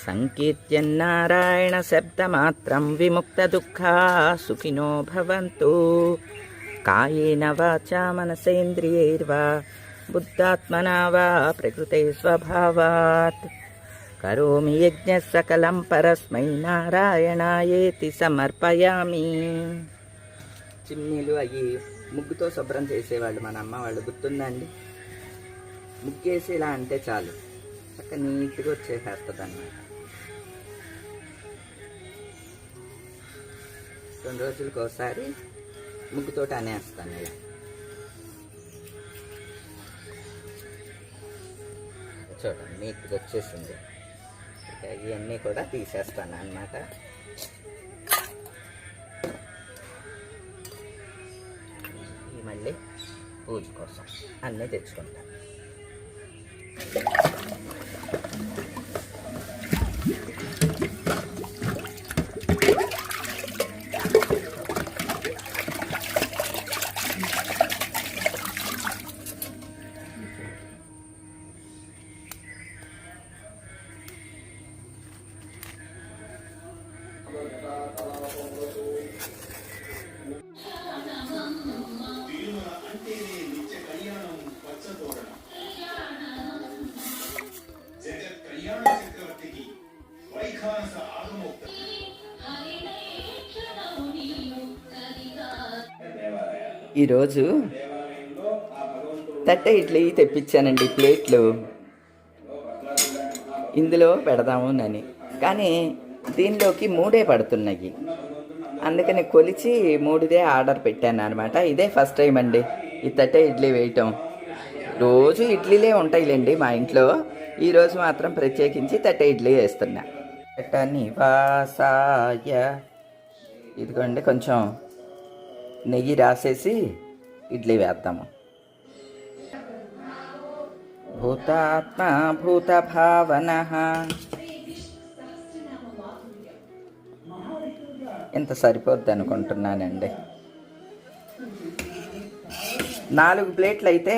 సంకీర్త్యన్నారాయణ శబ్దమాత్రం విముక్తదుఃఖా సుఖినో భవంతు. కాయేన వాచా మనసేంద్రియైర్వా బుద్ధాత్మనా వా ప్రకృతే స్వభావాత్ కరోమి యజ్ఞ సకలం పరస్మై నారాయణాయేతి సమర్పయామి. చిమ్నీలు అయ్యి ముగ్గుతో శుభ్రం చేసేవాళ్ళు మన అమ్మ వాళ్ళు, గుర్తుందండి? ముగ్గేసి ఇలా అంటే చాలు, చక్కగా నీట్గా వచ్చేసేస్తుంది అన్నమాట. 2 రోజులకు ఒకసారి ముగ్గుతోటి అనేస్తాను ఇలా. చూడండి నీట్గా వచ్చేసింది. ఇక ఇవన్నీ కూడా తీసేస్తాను అన్నమాట. మళ్ళీ పూజ కోసం అన్నీ తెచ్చుకుంటాను. ఈరోజు తట్టె ఇడ్లీ తెప్పించానండి, ప్లేట్లు. ఇందులో పెడదామునని, కానీ దీనిలోకి 3 పడుతున్నాయి. అందుకని కొలిచి 3దే ఆర్డర్ పెట్టాను అనమాట. ఇదే ఫస్ట్ టైం అండి ఈ తట్టె ఇడ్లీ వేయటం. రోజు ఇడ్లీలే ఉంటాయిలేండి మా ఇంట్లో, ఈరోజు మాత్రం ప్రత్యేకించి తట్టె ఇడ్లీ వేస్తున్నా. నివాసాయ, ఇదిగోండి కొంచెం నెయ్యి రాసేసి ఇడ్లీ వేద్దాము. భూతాత్మ భూత భావన, ఇంత సరిపోద్ది అనుకుంటున్నానండి. 4 ప్లేట్లు అయితే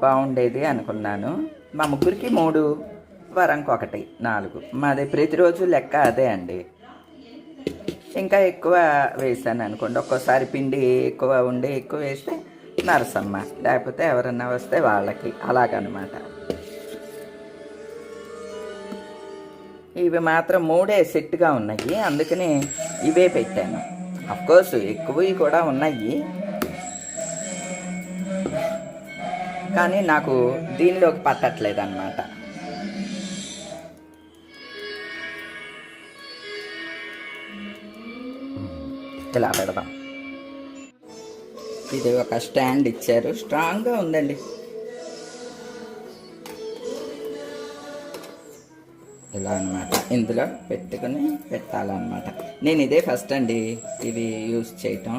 బాగుండేది అనుకున్నాను. మా ముగ్గురికి 3, వరంకి 1, 4. మాది ప్రతిరోజు లెక్క అదే అండి. ఇంకా ఎక్కువ వేసాను అనుకోండి, ఒక్కోసారి పిండి ఎక్కువ ఉండి ఎక్కువ వేస్తే నరసమ్మ, లేకపోతే ఎవరన్నా వస్తే వాళ్ళకి, అలాగనమాట. ఇవి మాత్రం 3 సెట్గా ఉన్నాయి, అందుకని ఇవే పెట్టాను. అఫ్కోర్స్ ఎక్కువవి కూడా ఉన్నాయి, కానీ నాకు దీనిలోకి పట్టట్లేదు అన్నమాట. ఇలా పెడదాం. ఇది ఒక స్టాండ్ ఇచ్చారు, స్ట్రాంగ్గా ఉందండి. ఇలా అన్నమాట, ఇందులో పెట్టుకుని పెట్టాలన్నమాట. నేను ఇదే ఫస్ట్ అండి ఇది యూజ్ చేయటం.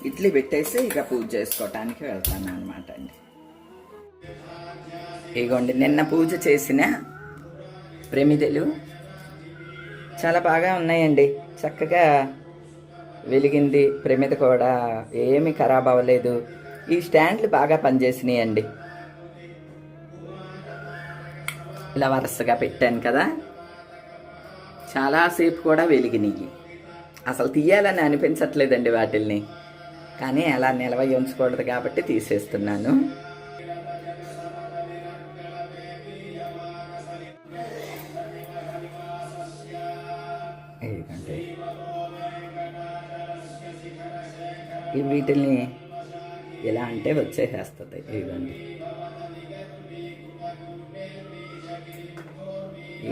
ఇడ్లీ పెట్టేసి ఇక పూజ చేసుకోవటానికి వెళ్తాను అనమాట అండి. ఇగోండి నిన్న పూజ చేసిన ప్రమిదలు చాలా బాగా ఉన్నాయండి, చక్కగా వెలిగింది. ప్రమిద కూడా ఏమీ ఖరాబ్ అవ్వలేదు. ఈ స్టాండ్లు బాగా పనిచేసినాయి అండి. ఇలా వరుసగా పెట్టాను కదా, చాలాసేపు కూడా వెలిగినాయి. అసలు తీయాలని అనిపించట్లేదండి వాటిల్ని, కానీ అలా నిల్వ ఉంచకూడదు కాబట్టి తీసేస్తున్నాను. వీటిల్ని ఎలా అంటే వచ్చేసేస్తుంది. ఇవ్వండి,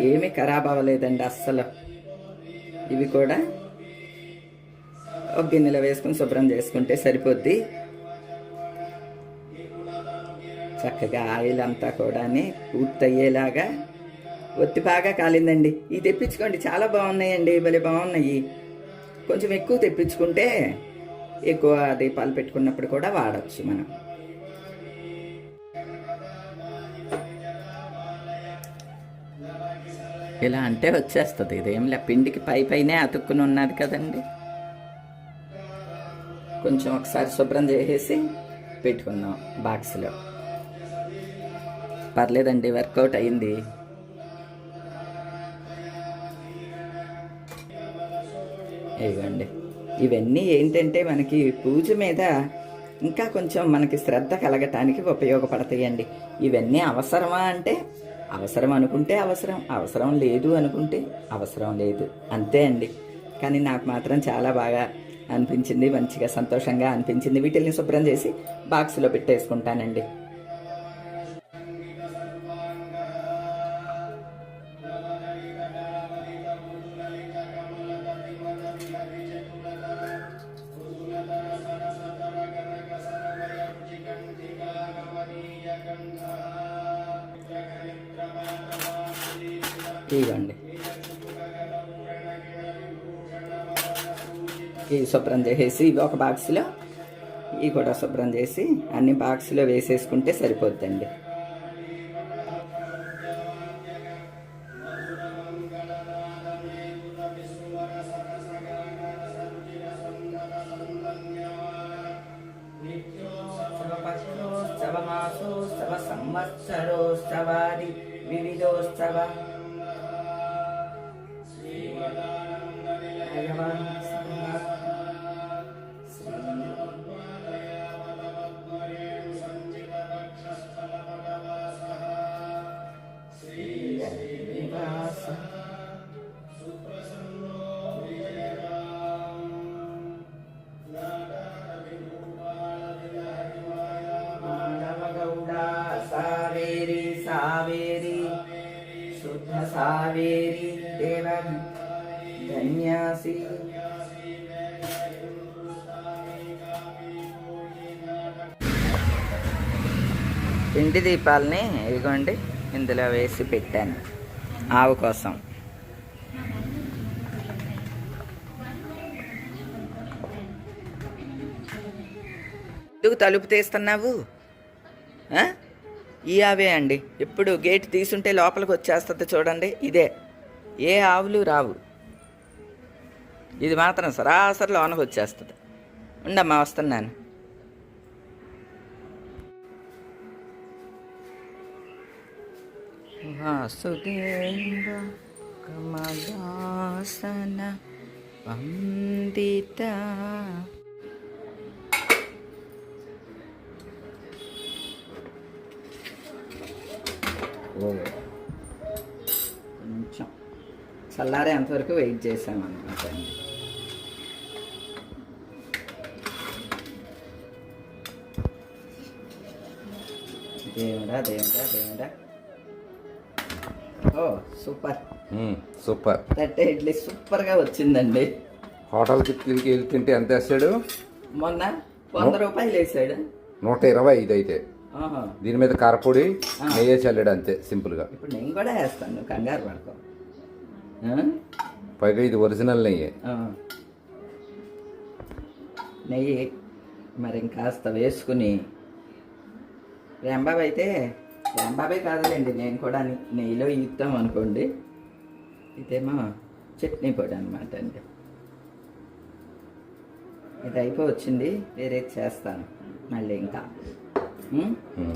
ఏమీ ఖరాబ్ అవ్వలేదండి అస్సలు. ఇవి కూడా ఒక గిన్నెలో వేసుకుని శుభ్రం చేసుకుంటే సరిపోద్ది. చక్కగా ఆయిల్ అంతా కూడా పూర్తయ్యేలాగా ఒత్తి బాగా కాలిందండి. ఇవి తెప్పించుకోండి, చాలా బాగున్నాయండి, భలే బాగున్నాయి. కొంచెం ఎక్కువ తెప్పించుకుంటే ఎక్కువ దీపాలు పెట్టుకున్నప్పుడు కూడా వాడచ్చు మనం. ఇలా అంటే వచ్చేస్తుంది. ఇదేం లే, పిండికి పైనే అతుక్కుని ఉన్నది కదండి. కొంచెం ఒకసారి శుభ్రం చేసేసి పెట్టుకుందాం బాక్స్లో. పర్లేదండి, వర్కౌట్ అయింది. ఇవ్వండి. ఇవన్నీ ఏంటంటే మనకి పూజ మీద ఇంకా కొంచెం మనకి శ్రద్ధ కలగటానికి ఉపయోగపడతాయండి. ఇవన్నీ అవసరమా అంటే అవసరం అనుకుంటే అవసరం, అవసరం లేదు అనుకుంటే అవసరం లేదు, అంతే అండి. కానీ నాకు మాత్రం చాలా బాగా అనిపించింది, మంచిగా సంతోషంగా అనిపించింది. వీటిని శుభ్రం చేసి బాక్స్లో పెట్టేసుకుంటానండి. ఇవ్వండి, ఇవి శుభ్రం చేసేసి ఇవి ఒక బాక్స్లో, ఇవి కూడా శుభ్రం చేసి అన్ని బాక్స్లో వేసేసుకుంటే సరిపోద్దండి. సంవత్సరోత్సవాది వివిధోత్సవ సావేరి సావేరి శుద్ధ సావేరి దేవ ధన్యాసి. పిండి దీపాలని ఇదిగోండి ఇందులో వేసి పెట్టాను ఆవు కోసం. ఎందుకు తలుపు తీస్తున్నావు? ఈ ఆవే అండి, ఎప్పుడు గేట్ తీసుంటే లోపలికి వచ్చేస్తుంది చూడండి. ఇదే, ఏ ఆవులు రావు, ఇది మాత్రం సరాసరి లోనకి వచ్చేస్తుంది. ఉండమ్మా, వస్తున్నాను. వాసుదేవ కమలాసన వందిత. కొంచెం చల్లారే అంతవరకు వెయిట్ చేసామన్నమాట అండి. దేవుడా దేవుడా దేవుడా. ఓ సూపర్ సూపర్. తట్టే ఇడ్లీ సూపర్గా వచ్చిందండి. హోటల్కి తిరిగి వెళ్ళి తింటే ఎంత వేసాడు? మొన్న 100 రూపాయలు వేసాడు. 125 అయితే. దీని మీద కారపొడి నెయ్యి చల్లాడు అంతే, సింపుల్గా. ఇప్పుడు నేను కూడా వేస్తాను, నువ్వు కంగారు పడుకో. పైగా ఇది ఒరిజినల్ నెయ్యి. నెయ్యి మరి ఇంకాస్త వేసుకుని, రాంబాబు అయితే, రాంబాబే కాదులేండి, నేను కూడా నెయ్యిలో ఈగుతాం అనుకోండి. ఇదేమో చట్నీ పొడి అనమాట అండి. ఇది అయిపోవచ్చింది, వేరేది చేస్తాను మళ్ళీ. ఇంకా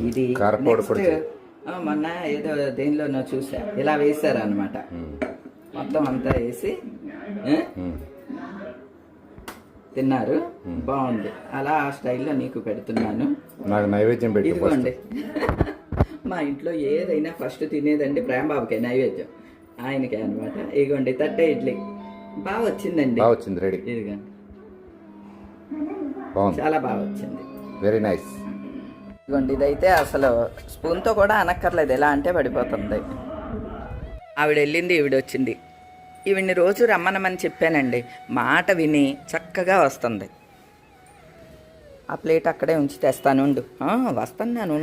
ఇది మొన్న ఏదో దేనిలోనో చూసా, ఇలా వేసారు అనమాట. మొత్తం అంతా వేసి తిన్నారు, బాగుంది. అలా ఆ స్టైల్లో నీకు పెడుతున్నాను. నాకు నైవేద్యం పెట్టి. ఇదిగోండి, మా ఇంట్లో ఏదైనా ఫస్ట్ తినేదండి ప్రేమబాబుకే నైవేద్యం, ఆయనకే అనమాట. ఇదిగోండి తట్టే ఇడ్లీ బాగా వచ్చిందండి. బాగా వచ్చింది, రెడీ. ఇదిగోండి, చాలా బాగా వచ్చింది, వెరీ నైస్. ఇదిగోండి, ఇదైతే అసలు స్పూన్తో కూడా అనక్కర్లేదు, ఎలా అంటే పడిపోతుంది. ఆవిడ వెళ్ళింది, ఈవిడ వచ్చింది. ఈవిడ్ని రోజు రమ్మనమని చెప్పానండి, మాట విని చక్కగా వస్తుంది. ఆ ప్లేట్ అక్కడే ఉంచి తెస్తాను, వస్తున్నాను.